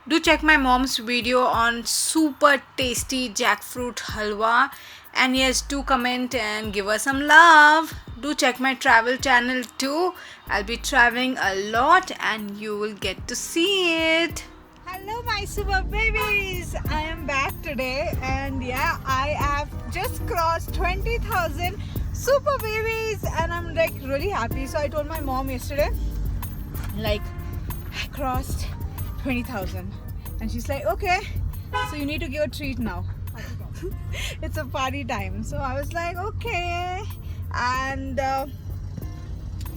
Do check my mom's video on super tasty jackfruit halwa. And yes, do comment and give us some love. Do check my travel channel too. I'll be traveling a lot and you will get to see it. Hello, my super babies. I am back today, and yeah, I have just crossed 20,000 super babies, and I'm like really happy. So I told my mom yesterday, like, I crossed 20,000, and she's like, okay, so you need to give a treat now. It's a party time. So I was like, okay, and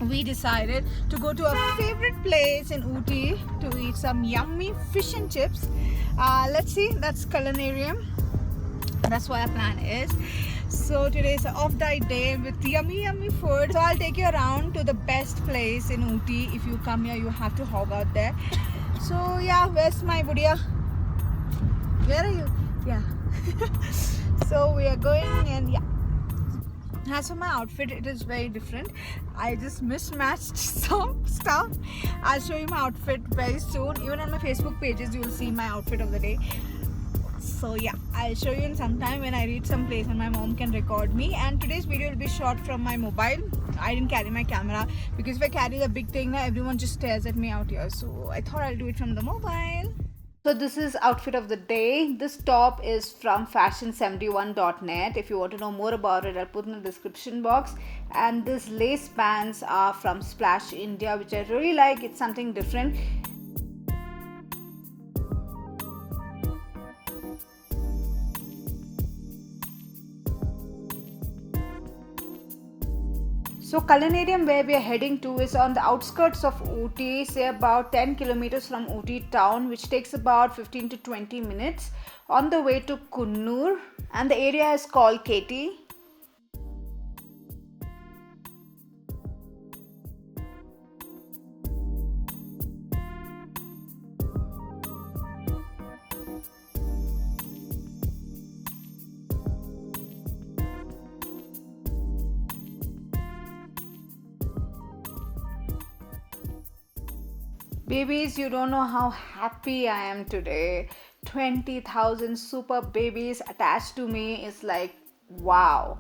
we decided to go to our favorite place in Ooty to eat some yummy fish and chips. Let's see, that's Culinarium. That's what our plan is. So today is an off-diet day with yummy food. So I'll take you around to the best place in Ooty. If you come here, you have to hog out there. So yeah, where's my Budia? Where are you? Yeah. So we are going, and yeah. As for my outfit, it is very different. I just mismatched some stuff. I'll show you my outfit very soon. Even on my Facebook pages, you will see my outfit of the day. So yeah, I'll show you in some time when I reach some place and my mom can record me. And today's video will be shot from my mobile. I didn't carry my camera because if I carry the big thing, everyone just stares at me out here. So I thought I'll do it from the mobile. So this is outfit of the day. This top is from fashion71.net. If you want to know more about it, I'll put in the description box. And this lace pants are from Splash India, which I really like. It's something different. So Culinarium, where we are heading to, is on the outskirts of Ooty, say about 10 kilometers from Ooty town, which takes about 15 to 20 minutes on the way to Kunnur, and the area is called Katy. Babies, you don't know how happy I am today. 20,000 super babies attached to me is like wow.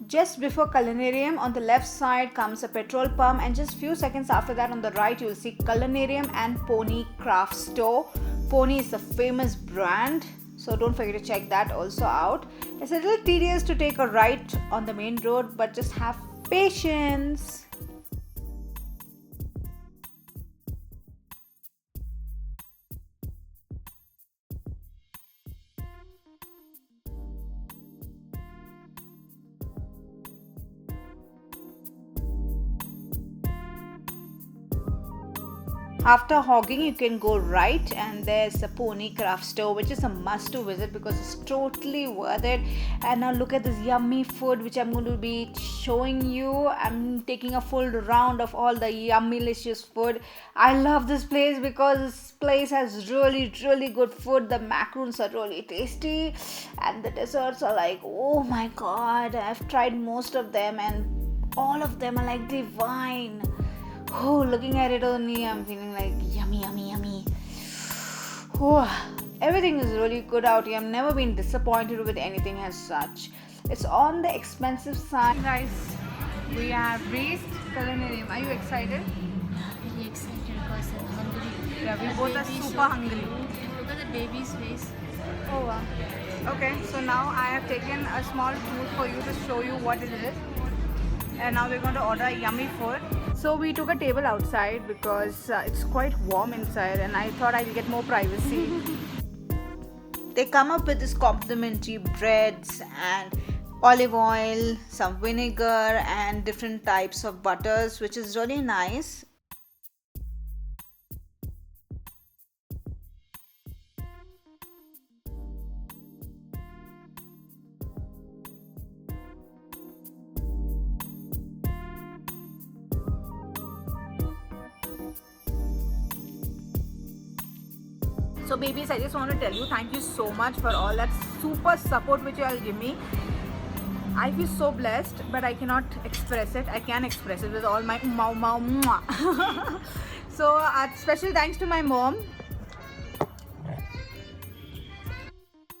Just before Culinarium, on the left side comes a petrol pump, and just few seconds after that on the right you will see Culinarium and Pony Craft Store. Pony is the famous brand, so don't forget to check that also out. It's a little tedious to take a right on the main road, but just have patience. After hogging, you can go right, and there's the Pony Craft Store, which is a must to visit because it's totally worth it. And now look at this yummy food which I'm going to be showing you. I'm taking a full round of all the yummy delicious food. I love this place because this place has really good food. The macaroons are really tasty, and the desserts are like, oh my god, I've tried most of them and all of them are like divine. Oh, looking at it only, I'm feeling like yummy. Oh, everything is really good out here. I've never been disappointed with anything as such. It's on the expensive side. Guys, we have reached Culinarium. Are you excited? Really excited because I'm hungry. Yeah, we The both are baby's super so hungry. cute. Look at the baby's face. Oh wow. Okay, so now I have taken a small tour for you to show you what it is. And now we're going to order yummy food. So we took a table outside because it's quite warm inside, and I thought I'd get more privacy. They come up with this complimentary breads and olive oil, some vinegar, and different types of butters, which is really nice. So babies, I just want to tell you thank you so much for all that super support which you all give me. I feel so blessed, but I cannot express it. I can express it with all my mwah. So special thanks to my mom.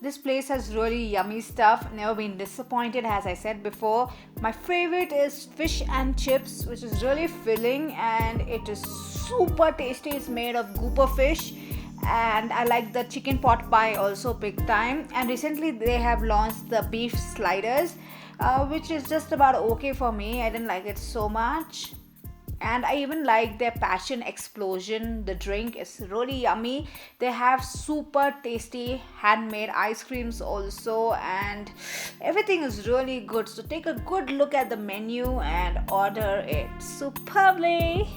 This place has really yummy stuff. Never been disappointed, as I said before. My favorite is fish and chips, which is really filling and it is super tasty. It's made of grouper fish, and I like the chicken pot pie also big time. And recently they have launched the beef sliders, which is just about okay for me. I didn't like it so much, and I even like their passion explosion. The drink is really yummy. They have super tasty handmade ice creams also, and everything is really good. So take a good look at the menu and order it superbly.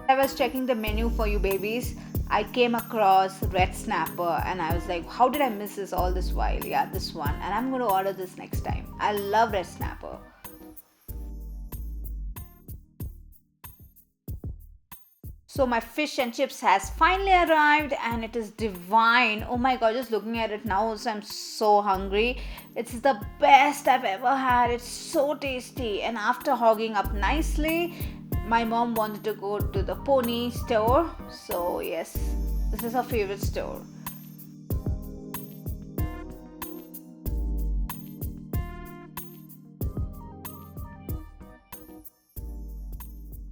I was checking the menu for you babies. I came across red snapper and I was like, how did I miss this all this while? Yeah, this one, and I'm going to order this next time. I love red snapper. So my fish and chips has finally arrived and it is divine. Oh my god, just looking at it now also I'm so hungry. It's the best I've ever had. It's so tasty. And after hogging up nicely, my mom wanted to go to the pony store. So yes, this is her favorite store.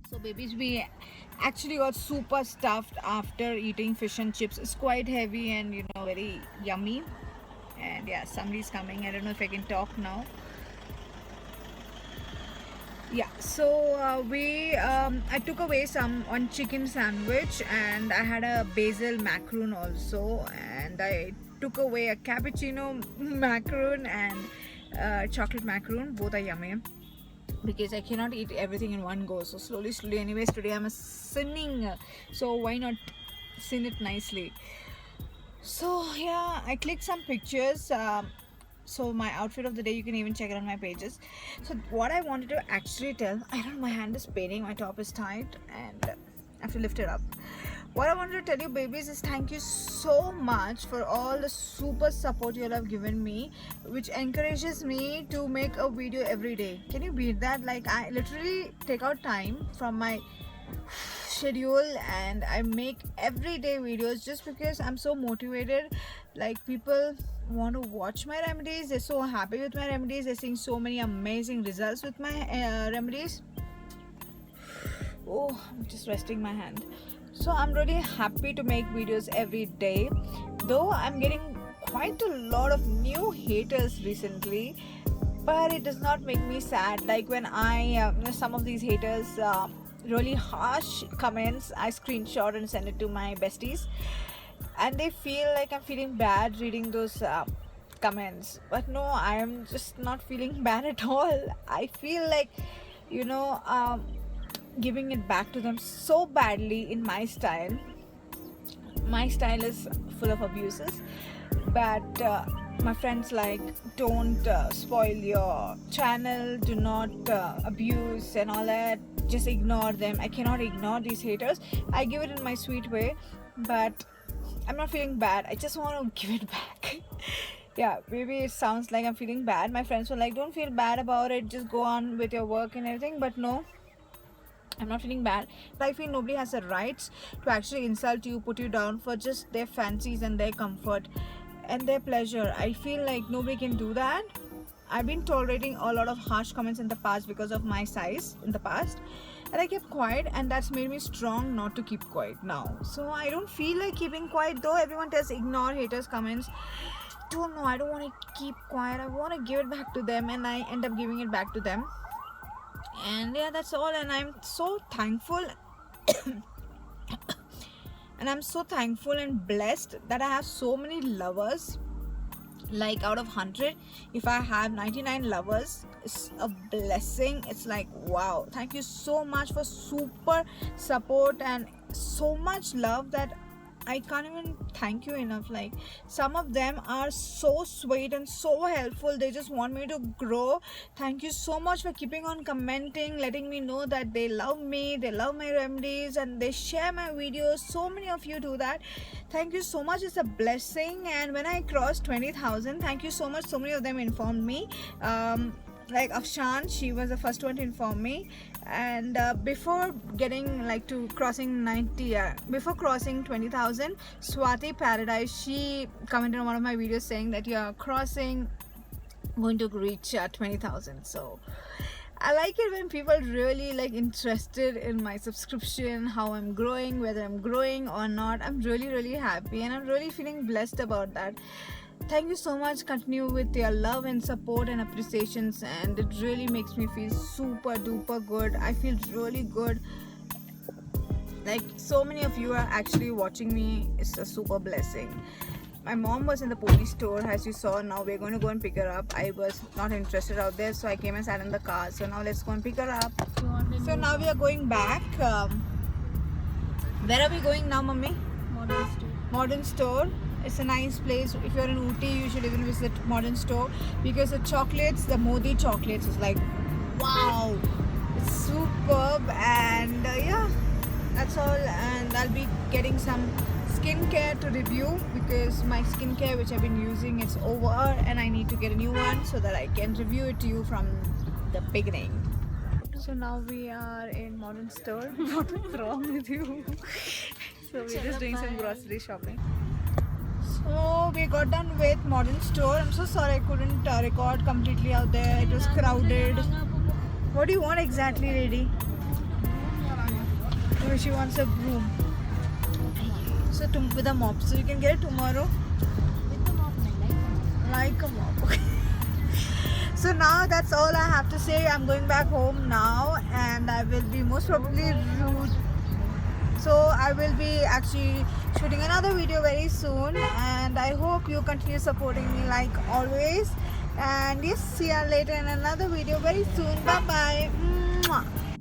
So babies, we actually got super stuffed after eating fish and chips. It's quite heavy and very yummy. And yeah, somebody's coming. I don't know if I can talk now. Yeah, so I took away some one chicken sandwich and I had a basil macaroon also, and I took away a cappuccino macaroon and chocolate macaroon. Both are yummy because I cannot eat everything in one go. So slowly. Anyways, today I'm a sinning, so why not sin it nicely? So yeah, I clicked some pictures. So my outfit of the day, you can even check it on my pages. So what I wanted to actually tell, I don't know, my hand is paining, my top is tight and I have to lift it up. What I wanted to tell you babies is thank you so much for all the super support you all have given me, which encourages me to make a video every day. Can you beat that? Like, I literally take out time from my schedule and I make everyday videos just because I'm so motivated. Like, people want to watch my remedies, they're so happy with my remedies, they're seeing so many amazing results with my remedies. Oh, I'm just resting my hand. So I'm really happy to make videos every day, though I'm getting quite a lot of new haters recently, but it does not make me sad. Like when I some of these haters really harsh comments, I screenshot and send it to my besties, and they feel like I'm feeling bad reading those comments. But no, I am just not feeling bad at all. I feel like giving it back to them so badly in my style. My style is full of abuses, but my friends like, don't spoil your channel, do not abuse and all that, just ignore them. I cannot ignore these haters. I give it in my sweet way, but I'm not feeling bad. I just want to give it back. Yeah, maybe it sounds like I'm feeling bad. My friends were like, don't feel bad about it, just go on with your work and everything. But no, I'm not feeling bad. I feel nobody has the rights to actually insult you, put you down for just their fancies and their comfort and their pleasure. I feel like nobody can do that. I've been tolerating a lot of harsh comments in the past because of my size in the past, and I kept quiet, and that's made me strong not to keep quiet now. So I don't feel like keeping quiet, though everyone tells ignore haters comments. Don't know, I don't want to keep quiet. I want to give it back to them, and I end up giving it back to them. And yeah, that's all. And I'm so thankful and I'm so thankful and blessed that I have so many lovers. Like, out of 100, if I have 99 lovers, it's a blessing. It's like, wow, thank you so much for super support and so much love that I can't even thank you enough. Like, some of them are so sweet and so helpful. They just want me to grow. Thank you so much for keeping on commenting, letting me know that they love me, they love my remedies, and they share my videos. So many of you do that. Thank you so much. It's a blessing. And when I crossed 20,000, thank you so much. So many of them informed me. like Afshan, she was the first one to inform me. And before getting like to crossing 90, before crossing 20,000, Swati Paradise, she commented on one of my videos saying that you are crossing, going to reach 20,000. So I like it when people really like interested in my subscription, how I'm growing, whether I'm growing or not. I'm really happy and I'm really feeling blessed about that. Thank you so much. Continue with your love and support and appreciations, and it really makes me feel super duper good. I feel really good. Like so many of you are actually watching me. It's a super blessing. My mom was in the police store, as you saw. Now we're going to go and pick her up. I was not interested out there, so I came and sat in the car. So now let's go and pick her up. So now we are going back. Where are we going now, Mummy? Modern store. Modern Store. It's a nice place. If you're in Ooty, you should even visit Modern Store, because the chocolates, the Modi chocolates, is like wow, it's superb. And yeah, that's all. And I'll be getting some skincare to review, because my skincare which I've been using, it's over and I need to get a new one so that I can review it to you from the beginning. So now we are in Modern Store. What is wrong with you? So we're just doing some grocery shopping. So we got done with Modern Store. I'm so sorry I couldn't record completely out there. It was crowded. What do you want exactly, lady? Oh, she wants a broom. So with a mop. So you can get it tomorrow. With the mop, Like a mop. Okay. So now that's all I have to say. I'm going back home now, and I will be most probably rude. So I will be actually shooting another video very soon, and I hope you continue supporting me like always. And yes, see you later in another video very soon. Bye bye.